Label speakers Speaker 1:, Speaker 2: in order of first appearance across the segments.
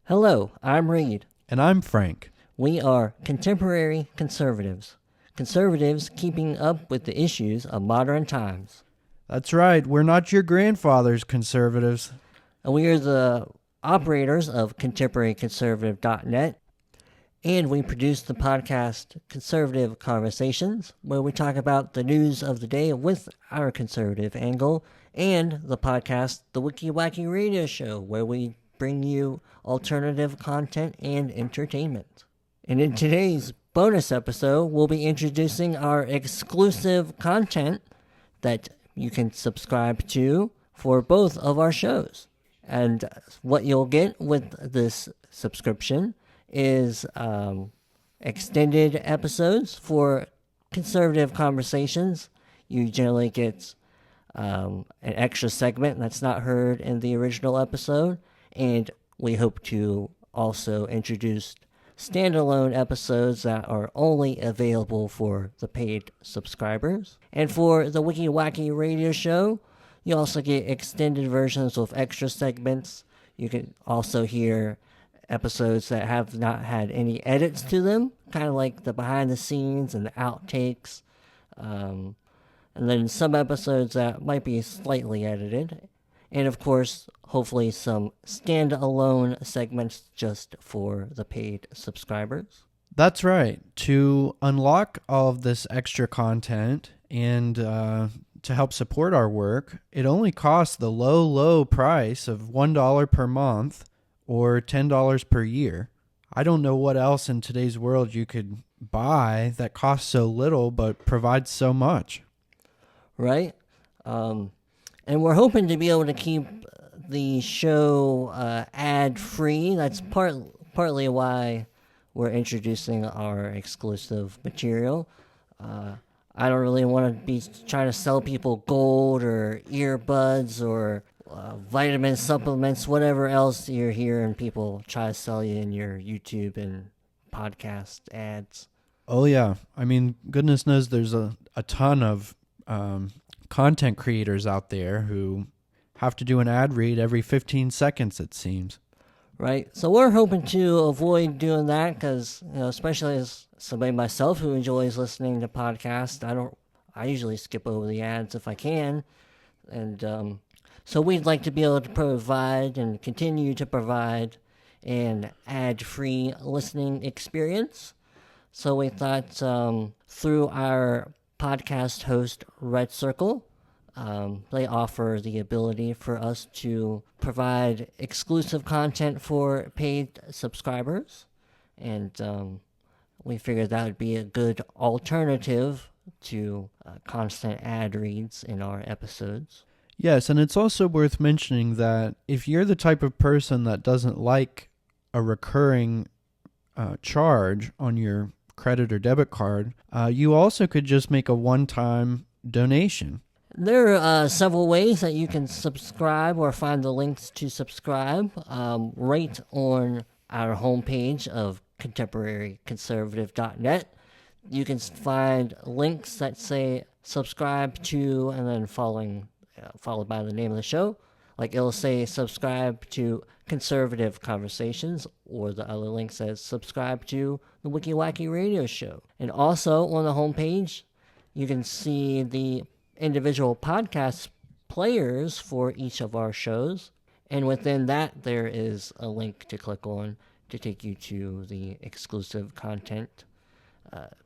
Speaker 1: Hello, I'm Reid.
Speaker 2: And I'm Frank.
Speaker 1: We are contemporary conservatives. Conservatives keeping up with the issues of modern times.
Speaker 2: That's right, we're not your grandfather's conservatives.
Speaker 1: And we are the operators of contemporaryconservative.net. And we produce the podcast Conservative Conversations, where we talk about the news of the day with our conservative angle, and the podcast The Wiki Wacky Radio Show, where we bring you alternative content and entertainment. And in today's bonus episode, we'll be introducing our exclusive content that you can subscribe to for both of our shows. And what you'll get with this subscription is extended episodes for conservative conversations. You generally get an extra segment that's not heard in the original episode, and we hope to also introduce standalone episodes that are only available for the paid subscribers. And for the Wiki Wacky Radio Show, you also get extended versions with extra segments. You can also hear episodes that have not had any edits to them, kind of like the behind the scenes and the outtakes. And then some episodes that might be slightly edited. And of course, hopefully some standalone segments just for the paid subscribers.
Speaker 2: That's right. To unlock all of this extra content and to help support our work, it only costs the low price of $1 per month or $10 per year. I don't know what else in today's world you could buy that costs so little but provides so much.
Speaker 1: Right? And we're hoping to be able to keep the show ad-free. That's partly why we're introducing our exclusive material. I don't really want to be trying to sell people gold or earbuds or vitamin supplements, whatever else you're hearing people try to sell you in your YouTube and podcast ads.
Speaker 2: Oh, yeah. I mean, goodness knows there's a ton of content creators out there who have to do an ad read every 15 seconds, it seems.
Speaker 1: Right. So we're hoping to avoid doing that because, especially as somebody myself who enjoys listening to podcasts, I usually skip over the ads if I can. And so we'd like to be able to provide and continue to provide an ad-free listening experience. So we thought through our podcast host, Red Circle, they offer the ability for us to provide exclusive content for paid subscribers. And we figured that would be a good alternative to constant ad reads in our episodes.
Speaker 2: Yes, and it's also worth mentioning that if you're the type of person that doesn't like a recurring charge on your credit or debit card, you also could just make a one-time donation.
Speaker 1: There are several ways that you can subscribe or find the links to subscribe right on our homepage of contemporaryconservative.net. You can find links that say subscribe to and then followed by the name of the show. Like it'll say subscribe to Conservative Conversations, or the other link says subscribe to the Wiki Wacky Radio Show. And also on the homepage, you can see the individual podcast players for each of our shows. And within that, there is a link to click on to take you to the exclusive content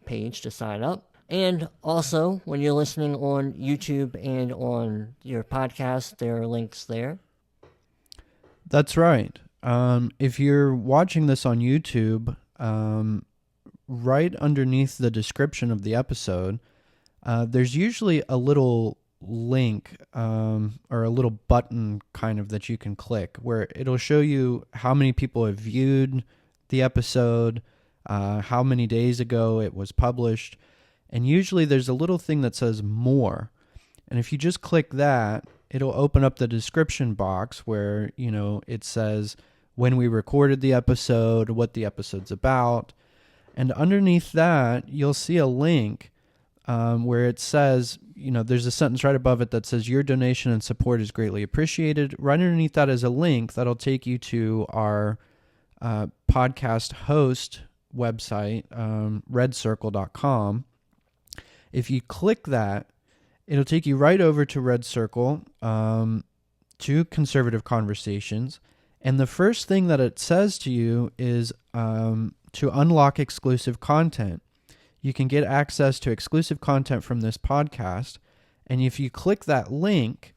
Speaker 1: page to sign up. And also, when you're listening on YouTube and on your podcast, there are links there.
Speaker 2: That's right. If you're watching this on YouTube, right underneath the description of the episode, there's usually a little link or a little button kind of that you can click where it'll show you how many people have viewed the episode, how many days ago it was published. And usually there's a little thing that says more. And if you just click that, it'll open up the description box where, it says when we recorded the episode, what the episode's about. And underneath that, you'll see a link where it says, there's a sentence right above it that says your donation and support is greatly appreciated. Right underneath that is a link that'll take you to our podcast host website, redcircle.com. If you click that, it'll take you right over to Red Circle, to Conservative Conversations. And the first thing that it says to you is to unlock exclusive content. You can get access to exclusive content from this podcast. And if you click that link,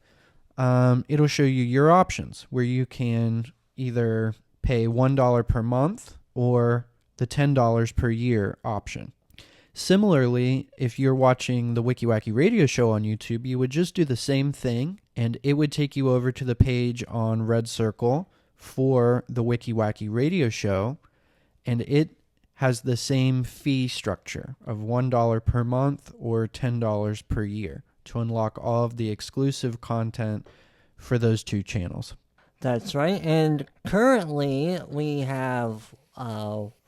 Speaker 2: it'll show you your options, where you can either pay $1 per month or the $10 per year option. Similarly, if you're watching the Wiki Wacky Radio Show on YouTube, you would just do the same thing, and it would take you over to the page on Red Circle for the Wiki Wacky Radio Show, and it has the same fee structure of $1 per month or $10 per year to unlock all of the exclusive content for those two channels.
Speaker 1: That's right. And currently we have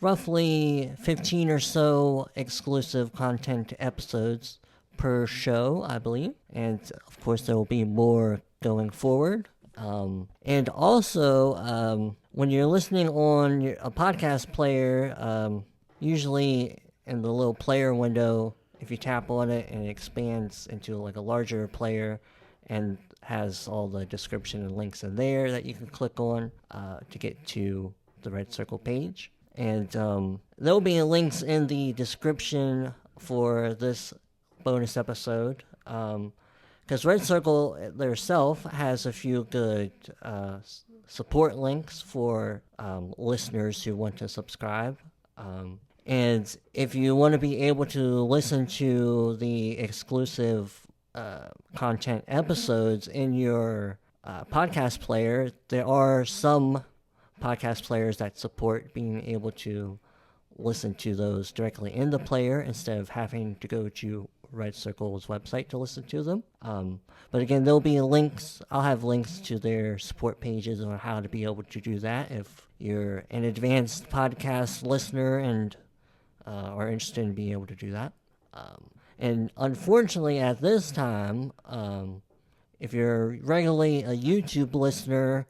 Speaker 1: roughly 15 or so exclusive content episodes per show, I believe. And of course, there will be more going forward. And also, when you're listening on a podcast player, usually in the little player window, if you tap on it and it expands into like a larger player and has all the description and links in there that you can click on to get to the Red Circle page. And there'll be links in the description for this bonus episode. Because Red Circle themselves has a few good support links for listeners who want to subscribe. And if you want to be able to listen to the exclusive content episodes in your podcast player, there are some podcast players that support being able to listen to those directly in the player instead of having to go to Red Circle's website to listen to them. But again, there'll be links. I'll have links to their support pages on how to be able to do that if you're an advanced podcast listener and are interested in being able to do that. And unfortunately, at this time, if you're regularly a YouTube listener,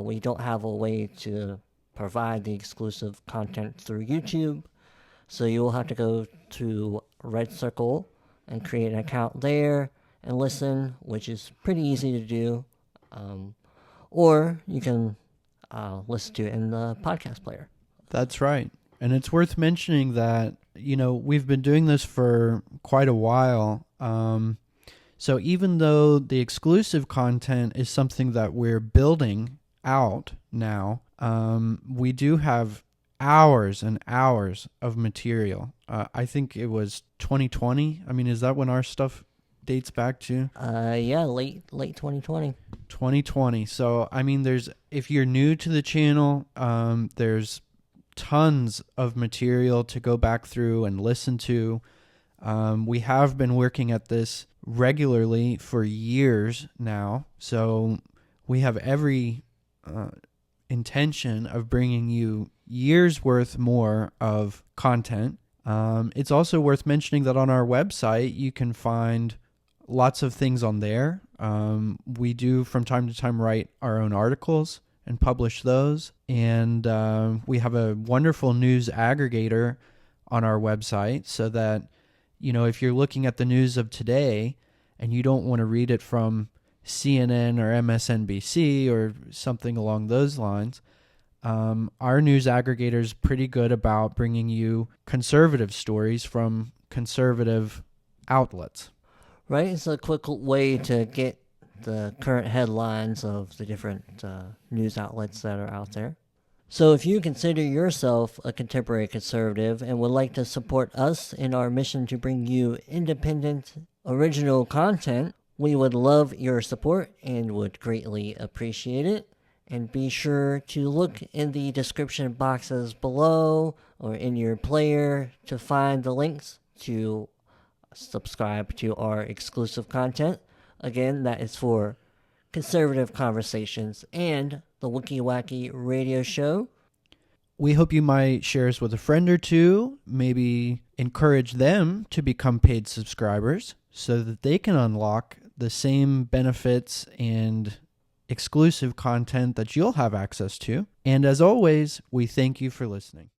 Speaker 1: we don't have a way to provide the exclusive content through YouTube. So you will have to go to Red Circle and create an account there and listen, which is pretty easy to do. Or you can listen to it in the podcast player.
Speaker 2: That's right. And it's worth mentioning that, we've been doing this for quite a while. So even though the exclusive content is something that we're building out now, we do have hours and hours of material. I think it was 2020. I mean, is that when our stuff dates back to?
Speaker 1: Yeah, late 2020.
Speaker 2: 2020. So, I mean, if you're new to the channel, there's tons of material to go back through and listen to. We have been working at this regularly for years now, so we have every intention of bringing you years worth more of content. It's also worth mentioning that on our website you can find lots of things on there. We do from time to time write our own articles and publish those, and we have a wonderful news aggregator on our website so that if you're looking at the news of today and you don't want to read it from CNN or MSNBC or something along those lines, our news aggregator is pretty good about bringing you conservative stories from conservative outlets.
Speaker 1: Right, it's a quick way to get the current headlines of the different news outlets that are out there. So if you consider yourself a contemporary conservative and would like to support us in our mission to bring you independent, original content, we would love your support and would greatly appreciate it. And be sure to look in the description boxes below or in your player to find the links to subscribe to our exclusive content. Again, that is for Conservative Conversations and the Wiki Wacky Radio Show.
Speaker 2: We hope you might share us with a friend or two, maybe encourage them to become paid subscribers so that they can unlock the same benefits and exclusive content that you'll have access to. And as always, we thank you for listening.